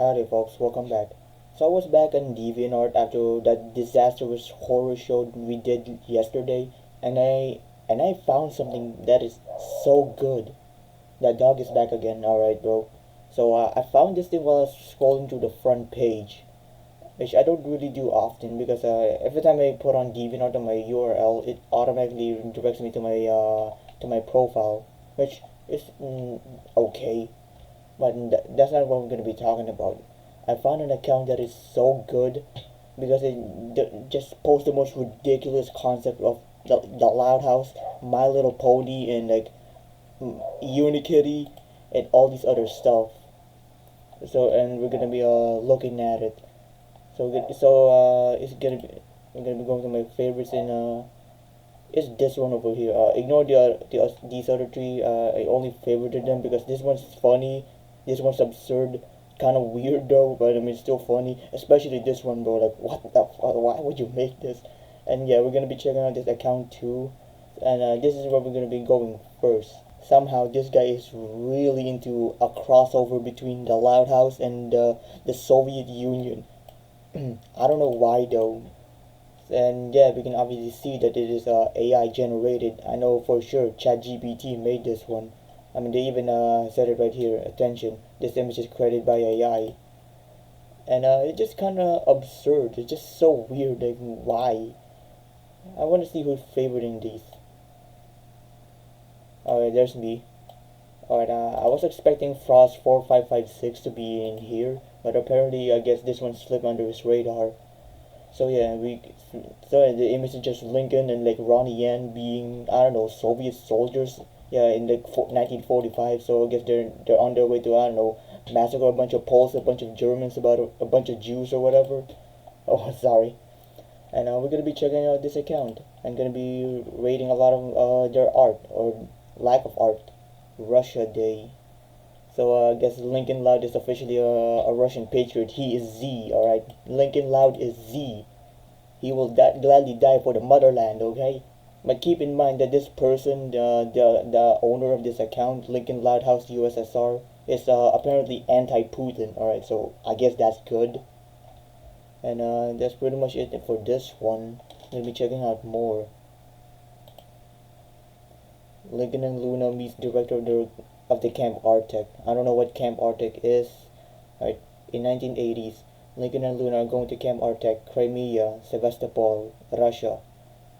Howdy folks, welcome back. So I was back on DeviantArt after that disastrous horror show we did yesterday, and I found something that is so good. That dog is back again, alright bro. So I found this thing while I was scrolling through the front page, which I don't really do often because every time I put on DeviantArt on my URL, it automatically directs me to my profile, which is okay. But that's not what we're going to be talking about. I found an account that is so good because it just posts the most ridiculous concept of the Loud House, My Little Pony, and like Unikitty, and all these other stuff. So, and we're gonna be looking at it. It's gonna be I'm gonna be going to my favorites and it's this one over here. Ignore these other three. I only favorited them because this one's funny. This one's absurd, kind of weird though, but I mean still funny. Especially this one, bro. Like what the fuck? Why would you make this? And yeah, we're gonna be checking out this account too. And this is where we're gonna be going first. Somehow this guy is really into a crossover between the Loud House and the Soviet Union. I don't know why though. And yeah, we can obviously see that it is AI generated. I know for sure ChatGPT made this one. I mean, they even said it right here. Attention, this image is created by AI, and it's just kind of absurd. It's just so weird. Like, why? I want to see who's favoriting these. All right, there's me. All right, I was expecting Frost 4556 to be in here, but apparently, I guess this one slipped under his radar. So yeah, the image is just Lincoln and like Ronnie Yen being, I don't know, Soviet soldiers. Yeah, in like 1945. So I guess they're on their way to, I don't know, massacre a bunch of Poles, a bunch of Germans, about a bunch of Jews or whatever. Oh, sorry. And we're gonna be checking out this account. I'm gonna be rating a lot of their art or lack of art. Russia Day. So I guess Lincoln Loud is officially a Russian patriot. He is Z, alright? Lincoln Loud is Z. He will gladly die for the motherland, okay? But keep in mind that this person, the owner of this account, Lincoln Loudhouse USSR, is apparently anti-Putin, alright? So I guess that's good. And that's pretty much it for this one. We'll be checking out more. Lincoln and Luna meets director of the Camp Arctic. I don't know what Camp Arctic is. Right. In 1980s, Lincoln and Luna are going to Camp Arctic, Crimea, Sevastopol, Russia.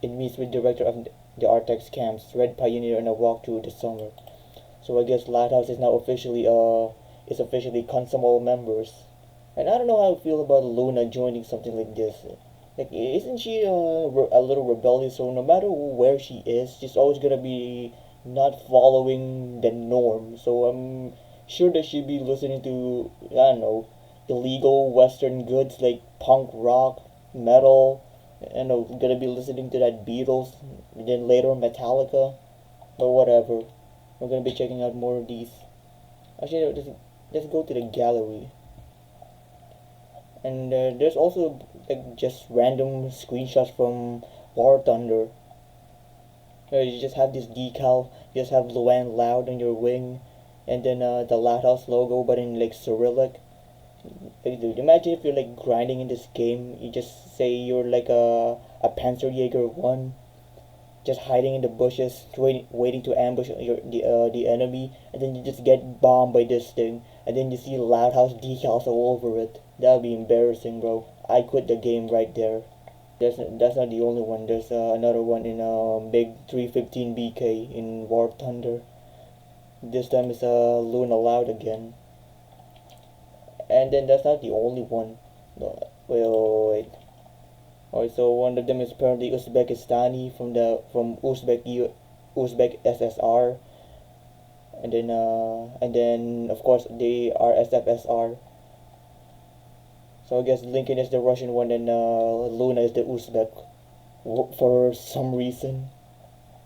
It meets with director of the Arctic's camps, Red Pioneer, in a walk through the summer. So I guess Lighthouse is now officially Consumal members. And I don't know how I feel about Luna joining something like this. Like, isn't she a little rebellious? So no matter where she is, she's always gonna be not following the norm. So I'm sure that she'd be listening to, I don't know, illegal Western goods like punk rock, metal, and I'm gonna be listening to that Beatles, and then later Metallica, but whatever. We're gonna be checking out more of these. Actually, let's go to the gallery. And there's also like just random screenshots from War Thunder. You just have this decal, you just have Luan Loud on your wing, and then the Loud House logo, but in like Cyrillic. Like, dude, imagine if you're like grinding in this game. You just say you're like a Panzerjäger 1, just hiding in the bushes, waiting to ambush the enemy, and then you just get bombed by this thing, and then you see Loud House decals all over it. That would be embarrassing, bro. I quit the game right there. That's not the only one. There's another one in Big 315 BK in War Thunder. This time it's Luna Loud again. And then that's not the only one. No, wait. Alright, so one of them is apparently Uzbekistani from Uzbek SSR, and then of course they are SFSR. So I guess Lincoln is the Russian one and Luna is the Uzbek for some reason.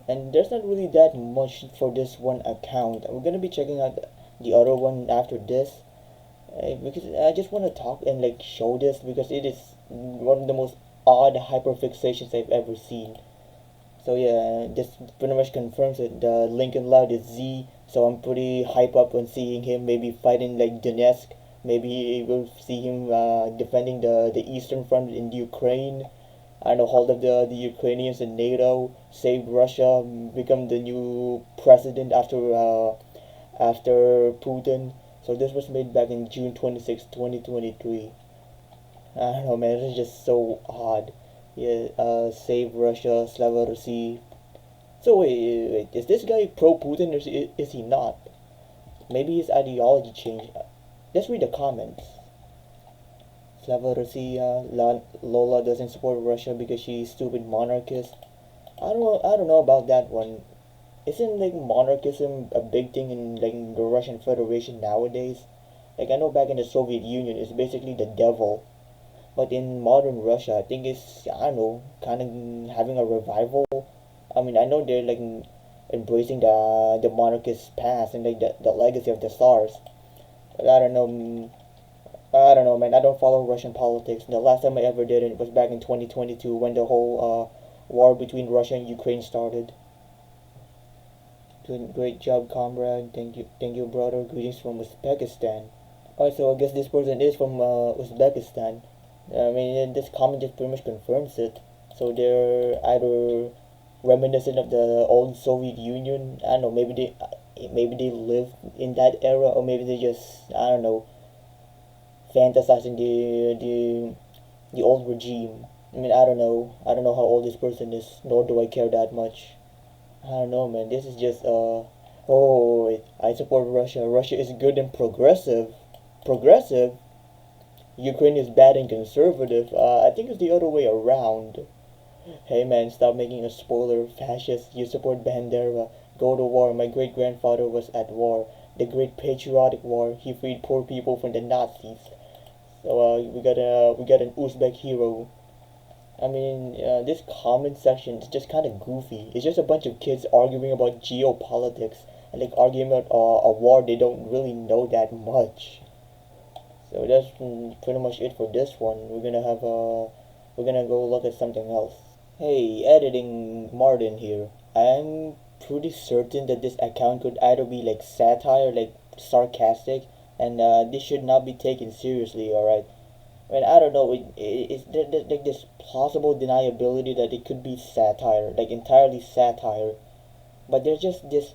And there's not really that much for this one account. We're gonna be checking out the other one after this. Because I just want to talk and like show this because it is one of the most odd hyperfixations I've ever seen. So yeah, this pretty much confirms it. Lincoln Loud is Z, so I'm pretty hype up on seeing him maybe fight in like Donetsk Maybe we'll see him defending the Eastern Front in Ukraine. I don't know, hold up the Ukrainians in NATO, save Russia, become the new president after Putin. So this was made back in June 26, 2023. I don't know, man. It's just so odd. Yeah, save Russia, Slava Russi. So wait, is this guy pro-Putin or is he not? Maybe his ideology changed. Let's read the comments. Slava Russi, Lola doesn't support Russia because she's stupid monarchist. I don't know about that one. Isn't like monarchism a big thing in like the Russian Federation nowadays? Like I know back in the Soviet Union, it's basically the devil. But in modern Russia, I think it's I don't know, kind of having a revival. I mean, I know they're like embracing the monarchist past and like the legacy of the Tsars. But I don't know, man. I don't follow Russian politics. The last time I ever did it was back in 2022 when the whole war between Russia and Ukraine started. Doing great job, comrade. Thank you, brother. Greetings from Uzbekistan. Alright, so I guess this person is from Uzbekistan. I mean, this comment just pretty much confirms it. So they're either reminiscent of the old Soviet Union. I don't know. Maybe they lived in that era, or maybe they just I don't know, fantasizing the old regime. I mean, I don't know. I don't know how old this person is, nor do I care that much. I don't know, man. This is just oh, I support Russia. Russia is good and progressive. Progressive. Ukraine is bad and conservative. I think it's the other way around. Hey man, stop making a spoiler. Fascist. You support Bandera. Go to war. My great grandfather was at war. The Great Patriotic War. He freed poor people from the Nazis. So we got an Uzbek hero. I mean, this comment section is just kind of goofy. It's just a bunch of kids arguing about geopolitics and like arguing about a war they don't really know that much. So that's pretty much it for this one. We're gonna go look at something else. Hey, editing Martin here. I'm pretty certain that this account could either be like satire, like sarcastic, and this should not be taken seriously. All right. I mean, I don't know. It's like this plausible deniability that it could be satire, like entirely satire. But there's just this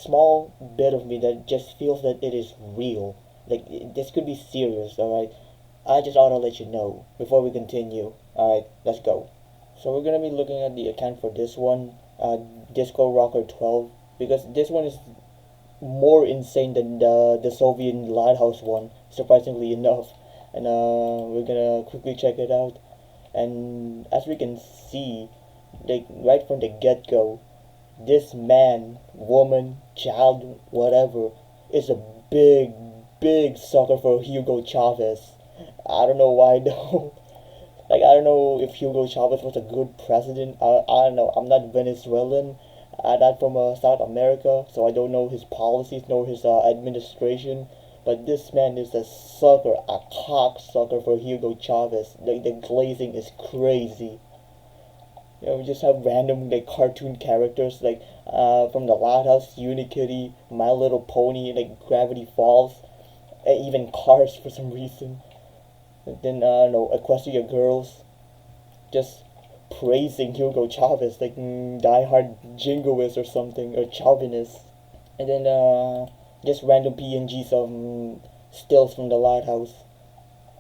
small bit of me that just feels that it is real. Like this could be serious. All right. I just ought to let you know before we continue. All right, let's go. So we're gonna be looking at the account for this one, Disco Rocker 12, because this one is more insane than the Soviet lighthouse one, surprisingly enough. And we're gonna quickly check it out. And as we can see, like right from the get-go, this man, woman, child, whatever, is a big sucker for Hugo Chavez. I don't know why though. Like I don't know if Hugo Chavez was a good president. I don't know. I'm not Venezuelan. I'm not from South America, so I don't know his policies nor his administration. But this man is a sucker, a cocksucker for Hugo Chavez. Like the glazing is crazy. You know, we just have random like cartoon characters like from the Lighthouse, Unikitty, My Little Pony, like Gravity Falls, and even Cars for some reason. And then I don't know, Equestria Girls, just praising Hugo Chavez like diehard jingoist or something, or Chauvinist. And then just random PNGs of stills from the Lighthouse.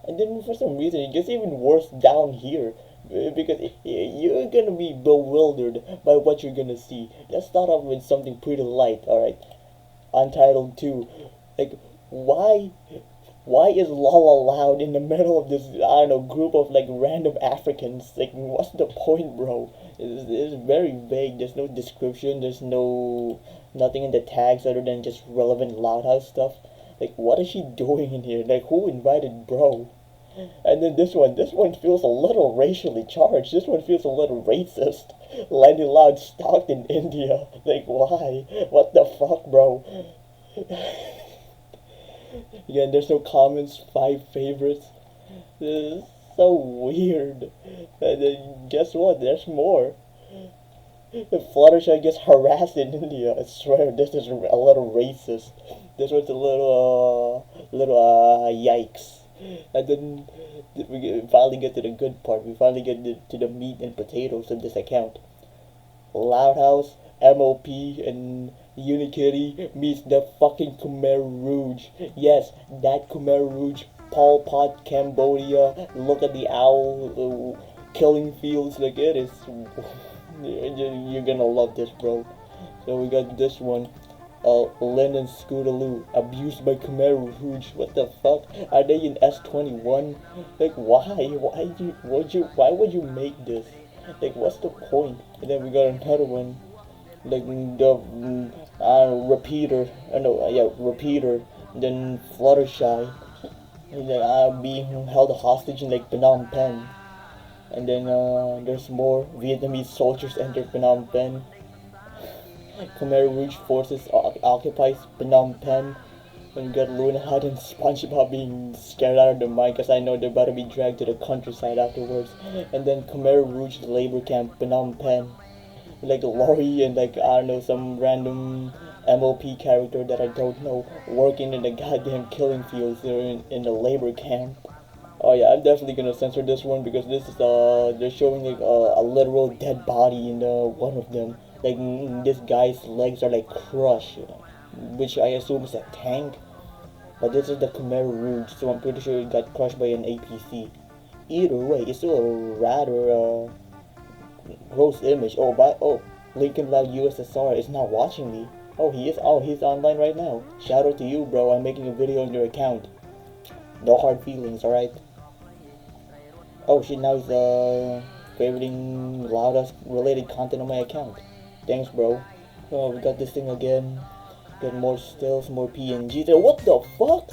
And then for some reason it gets even worse down here, because you're gonna be bewildered by what you're gonna see. Let's start off with something pretty light, alright? Untitled 2. Like, why is Lala Loud in the middle of this, I don't know, group of like random Africans? Like, what's the point, bro? It's very vague. There's no description. There's nothing in the tags other than just relevant Loud House stuff. Like, what is she doing in here? Like, who invited bro? And then this one feels a little racially charged. This one feels a little racist. Lenny Loud stalked in India. Like, why? What the fuck, bro? Again, there's no comments, 5 favorites. This is so weird. And then guess what? There's more. Fluttershy gets harassed in India. I swear, this is a little racist. This was a little yikes. And then finally get to the good part. We finally get to the meat and potatoes of this account. Loud House, MOP, and Unikitty meets the fucking Khmer Rouge. Yes, that Khmer Rouge, Pol Pot, Cambodia. Look at the owl killing fields like it is. You're gonna love this, bro. So we got this one. Lynn and Scootaloo abused by Khmer Rouge. What the fuck? Are they in S21? Like, why? Why would you make this? Like, what's the point? And then we got another one. Like the repeater. Repeater. And then Fluttershy. And then being held hostage in like Phnom Penh. And then there's more Vietnamese soldiers enter Phnom Penh. Khmer Rouge forces occupies Phnom Penh. And we got Luna Hut and SpongeBob being scared out of their mind because I know they're about to be dragged to the countryside afterwards. And then Khmer Rouge labor camp Phnom Penh. Like Laurie and like, I don't know, some random MOP character that I don't know working in the goddamn killing fields. They're in the labor camp. Oh yeah, I'm definitely gonna censor this one because this is they're showing like a literal dead body in one of them. Like this guy's legs are like crushed, which I assume is a tank. But this is the Khmer Rouge, so I'm pretty sure it got crushed by an APC. Either way, it's still a rather gross image. Lincoln Loud USSR is not watching me. Oh, he is. Oh, he's online right now. Shout out to you, bro. I'm making a video on your account. No hard feelings, alright? Oh shit, now he's favoriting loudest related content on my account. Thanks, bro. Oh, we got this thing again. Got more stills, more PNGs. What the fuck?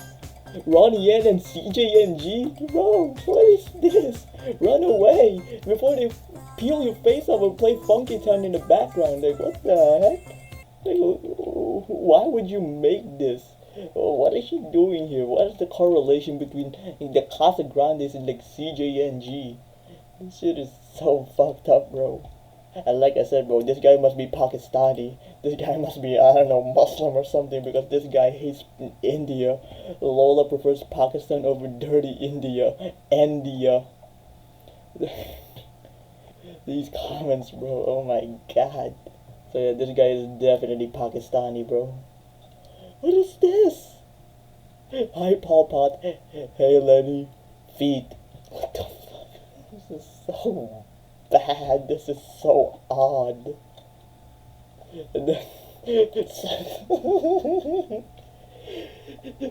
Ronnie N and CJNG? Bro, what is this? Run away before they peel your face off and play Funky Town in the background. Like, what the heck? Like, why would you make this? What is she doing here? What is the correlation between the Casa Grandes and like CJNG? This shit is so fucked up, bro. And like I said, bro, this guy must be Pakistani. This guy must be, I don't know, Muslim or something, because this guy hates India. Lola prefers Pakistan over dirty India. India. These comments, bro, oh my god. So yeah, this guy is definitely Pakistani, bro. What is this? Hi, Pol Pot. Hey, Lenny. Feet. What the fuck? This is so bad. This is so odd. And then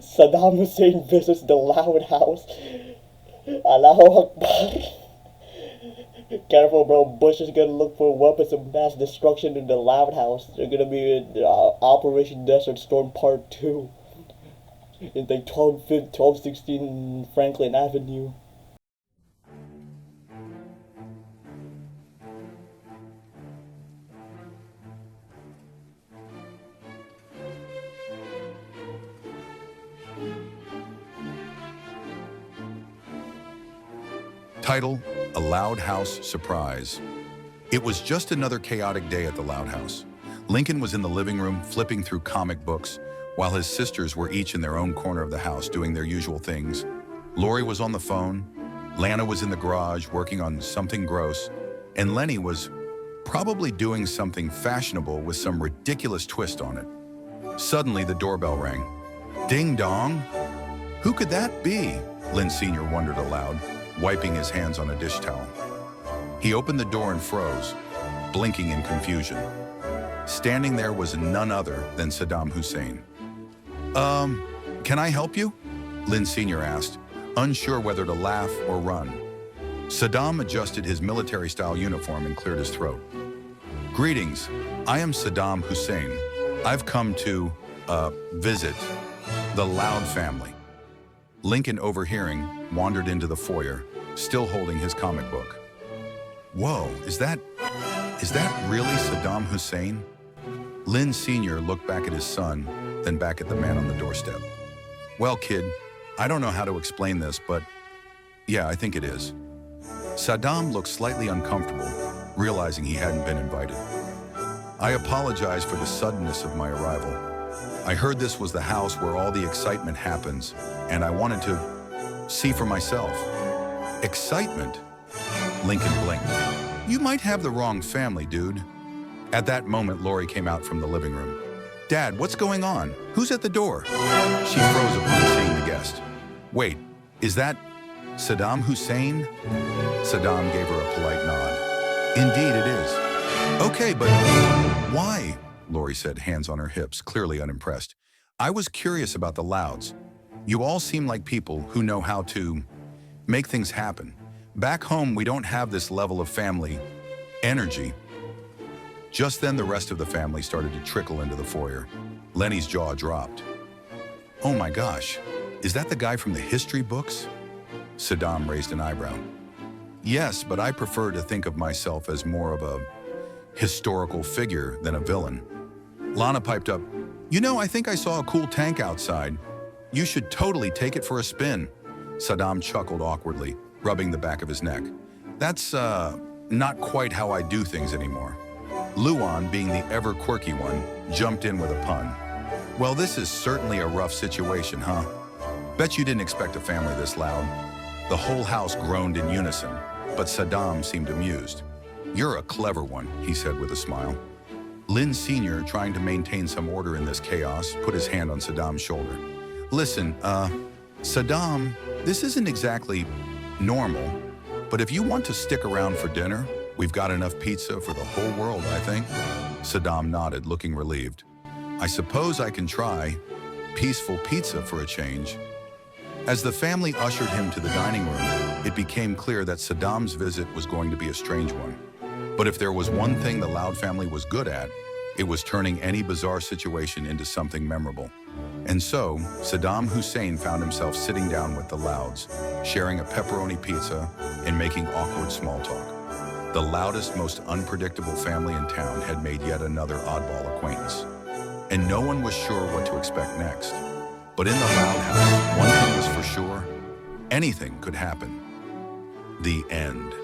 Saddam Hussein visits the Loud House. Allahu Akbar. Careful, bro. Bush is gonna look for weapons of mass destruction in the Loud House. They're gonna be in Operation Desert Storm Part 2. It's like 1216 Franklin Avenue. Title: A Loud House Surprise. It was just another chaotic day at the Loud House. Lincoln was in the living room flipping through comic books, while his sisters were each in their own corner of the house doing their usual things. Lori was on the phone, Lana was in the garage working on something gross, and Lenny was probably doing something fashionable with some ridiculous twist on it. Suddenly the doorbell rang. Ding dong! Who could that be? Lynn Sr. wondered aloud, wiping his hands on a dish towel. He opened the door and froze, blinking in confusion. Standing there was none other than Saddam Hussein. Can I help you? Lynn Sr. asked, unsure whether to laugh or run. Saddam adjusted his military-style uniform and cleared his throat. Greetings, I am Saddam Hussein. I've come to, visit the Loud family. Lincoln, overhearing, wandered into the foyer, still holding his comic book. Whoa, is that really Saddam Hussein? Lynn Sr. looked back at his son, then back at the man on the doorstep. Well, kid, I don't know how to explain this, but yeah, I think it is. Saddam looked slightly uncomfortable, realizing he hadn't been invited. I apologize for the suddenness of my arrival. I heard this was the house where all the excitement happens, and I wanted to see for myself. Excitement? Lincoln blinked. You might have the wrong family, dude. At that moment, Lori came out from the living room. Dad, what's going on? Who's at the door? She froze upon seeing the guest. Wait, is that Saddam Hussein? Saddam gave her a polite nod. Indeed it is. Okay, but why? Lori said, hands on her hips, clearly unimpressed. I was curious about the Louds. You all seem like people who know how to make things happen. Back home, we don't have this level of family energy. Just then, the rest of the family started to trickle into the foyer. Lenny's jaw dropped. Oh my gosh, is that the guy from the history books? Saddam raised an eyebrow. Yes, but I prefer to think of myself as more of a historical figure than a villain. Lana piped up, you know, I think I saw a cool tank outside. You should totally take it for a spin. Saddam chuckled awkwardly, rubbing the back of his neck. That's, not quite how I do things anymore. Luan, being the ever-quirky one, jumped in with a pun. Well, this is certainly a rough situation, huh? Bet you didn't expect a family this loud. The whole house groaned in unison, but Saddam seemed amused. You're a clever one, he said with a smile. Lynn Sr., trying to maintain some order in this chaos, put his hand on Saddam's shoulder. Listen, Saddam, this isn't exactly normal, but if you want to stick around for dinner, we've got enough pizza for the whole world, I think. Saddam nodded, looking relieved. I suppose I can try peaceful pizza for a change. As the family ushered him to the dining room, it became clear that Saddam's visit was going to be a strange one. But if there was one thing the Loud family was good at, it was turning any bizarre situation into something memorable. And so, Saddam Hussein found himself sitting down with the Louds, sharing a pepperoni pizza and making awkward small talk. The loudest, most unpredictable family in town had made yet another oddball acquaintance. And no one was sure what to expect next. But in the Loud house, one thing was for sure, anything could happen. The end.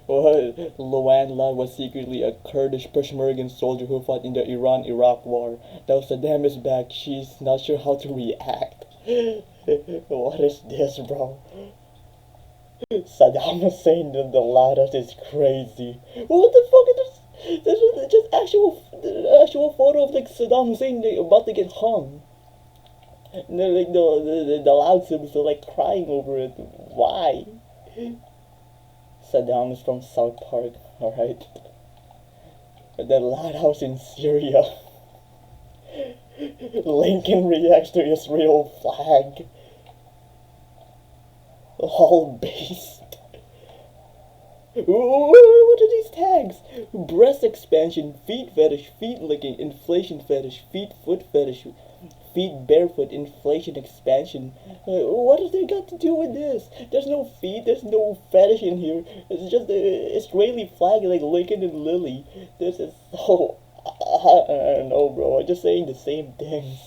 Well, Luan Loud was secretly a Kurdish Peshmergan soldier who fought in the Iran-Iraq war. Now Saddam is back, she's not sure how to react. What is this, bro? Saddam Hussein in the Loudest is crazy. What the fuck is this? This is just actual photo of like Saddam Hussein about to get hung. And then, like the Loud siblings are like crying over it. Why? Saddam is from South Park, alright? The Loud House in Syria. Lincoln reacts to Israel flag. All based. What are these tags? Breast expansion, feet fetish, feet licking, inflation fetish, feet foot fetish, feet barefoot, inflation expansion. What does that got to do with this? There's no feet, there's no fetish in here. It's just the Israeli flag like Lincoln and Lily. This is so... I don't know, bro. I'm just saying the same things.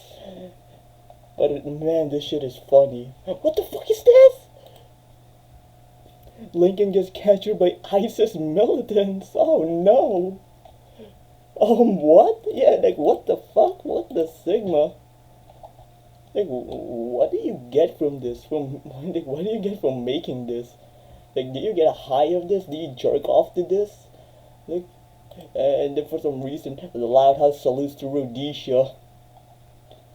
But man, this shit is funny. What the fuck is this? Lincoln gets captured by ISIS militants. Oh no. What? Yeah, like what the fuck? What the Sigma? Like, what do you get from this? Like, what do you get from making this? Like, do you get a high of this? Do you jerk off to this? Like, and then for some reason, the Loud House salutes to Rhodesia.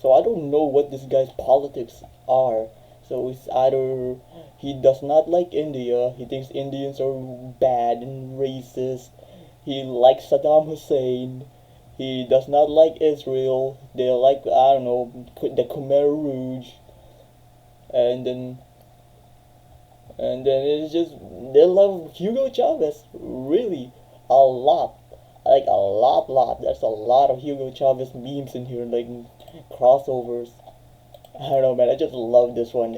So I don't know what this guy's politics are. So it's either he does not like India, he thinks Indians are bad and racist, he likes Saddam Hussein, he does not like Israel, they like, I don't know, the Khmer Rouge, and then it's just, they love Hugo Chavez, really, a lot, like a lot, there's a lot of Hugo Chavez memes in here, like crossovers. I don't know, man. I just love this one.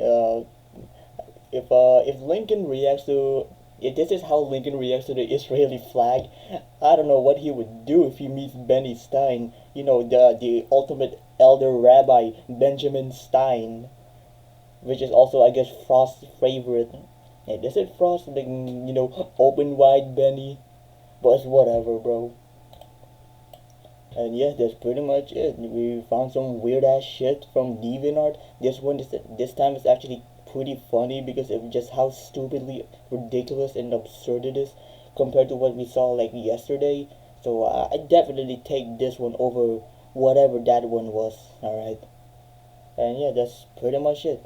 If Lincoln reacts to, if this is how Lincoln reacts to the Israeli flag, I don't know what he would do if he meets Benny Stein. You know, the ultimate elder rabbi Benjamin Stein, which is also, I guess, Frost's favorite. Hey, this is Frost, like, open wide Benny. But it's whatever, bro. And yeah, that's pretty much it. We found some weird ass shit from DeviantArt. This time is actually pretty funny because of just how stupidly ridiculous and absurd it is compared to what we saw like yesterday. So I definitely take this one over whatever that one was. All right. And yeah, that's pretty much it.